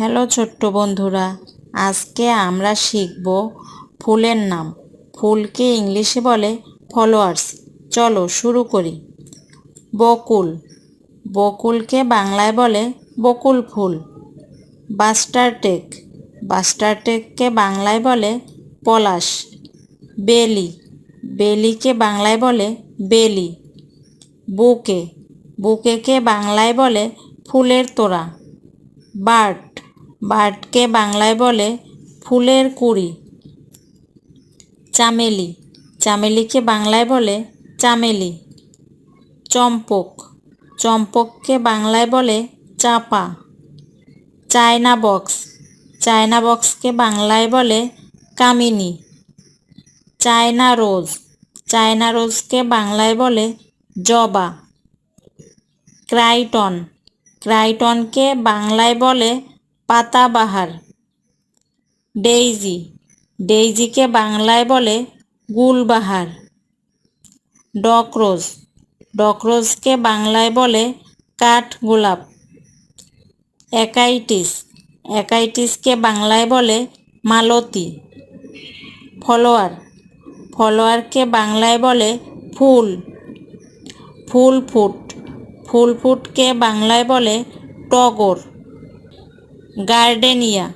Hello ছোট্ট বন্ধুরা, আজকে আমরা শিখব ফুলের নাম। ফুলকে ইংলিশে বলে ফ্লাওয়ার্স। চলো শুরু করি। বকুল, বকুলকে বাংলায় বলে বকুল ফুল। বাস্টারটেক, বাস্টারটেককে বাংলায় বলে পলাশ। বেলি, বেলিকে বাংলায় বলে বেলি। বুকে, বুকেকে বাংলায় বলে ফুলের তোড়া। বার্ড, বার্ডকে বাংলায় বলে ফুলের কুঁড়ি। চামেলি, চামেলিকে বাংলায় বলে চামেলি। চম্পক, চম্পককে বাংলায় বলে চাপা। চায়না বক্স, চায়না বক্সকে বাংলায় বলে কামিনী। চায়না রোজ, চায়না রোজকে বাংলায় বলে জবা। ক্রাইটন, ক্রাইটনকে বাংলায় বলে পাতাবাহার। ডেইজি, ডেইজিকে বাংলায় বলে গুলবাহার। ডকরোজ, ডকরোজকে বাংলায় বলে কাঠগোলাপ। অ্যাকাইটিস, অ্যাকাইটিসকে বাংলায় বলে মালতী। ফলোয়ার, ফলোয়ারকে বাংলায় বলে ফুল। ফুলফুট, ফুলফুটকে বাংলায় বলে টগর। গার্ডেনিয়া,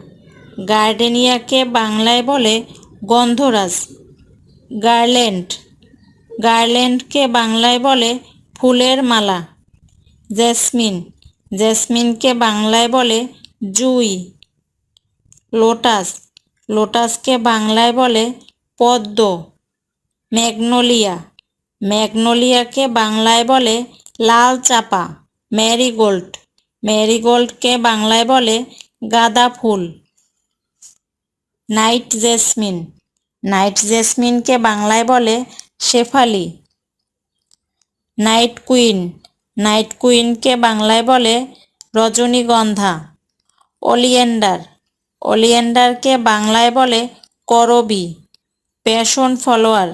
গার্ডেনিয়াকে বাংলায় বলে গন্ধরাজ। গার্ল্যান্ড, গার্ল্যান্ডকে বাংলায় বলে ফুলের মালা। জেসমিন, জেসমিনকে বাংলায় বলে জুঁই। লোটাস, লোটাসকে বাংলায় বলে পদ্ম। ম্যাগনোলিয়া, ম্যাগনোলিয়াকে বাংলায় বলে লাল চাপা। ম্যারিগোল্ড, ম্যারিগোল্ডকে বাংলায় বলে গাঁদা ফুল। নাইট জেসমিন, নাইট জেসমিনকে বাংলায় বলে শেফালি। নাইট কুইন, নাইট কুইনকে বাংলায় বলে রজনীগন্ধা। ওলিয়েন্ডার, ওলিয়েন্ডারকে বাংলায় বলে করবী। প্যাশন ফ্লাওয়ার,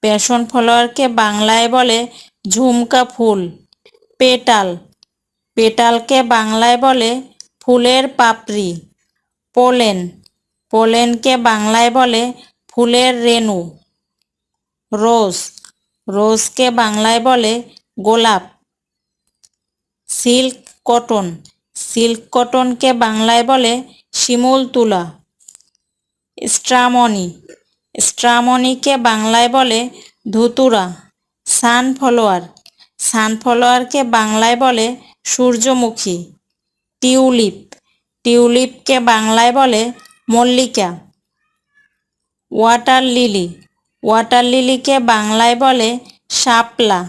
প্যাশন ফ্লাওয়ারকে বাংলায় বলে ঝুমকা ফুল। পেটাল, পেটালকে বাংলায় বলে ফুলের পাপড়ি। পোলেন, পোলেনকে বাংলায় বলে ফুলের রেণু। রোজ, রোজকে বাংলায় বলে গোলাপ। সিল্ক কটন, সিল্ক কটনকে বাংলায় বলে শিমুল তুলা। স্ট্রামনি, স্ট্রামনিকে বাংলায় বলে ধুতুরা। সানফ্লাওয়ার, সানফ্লাওয়ারকে বাংলায় বলে সূর্যমুখী। টিউলিপ, টিউলিপকে বাংলায় বলে মল্লিকা। ওয়াটার লিলি, ওয়াটার লিলিকে বাংলায় বলে শাপলা।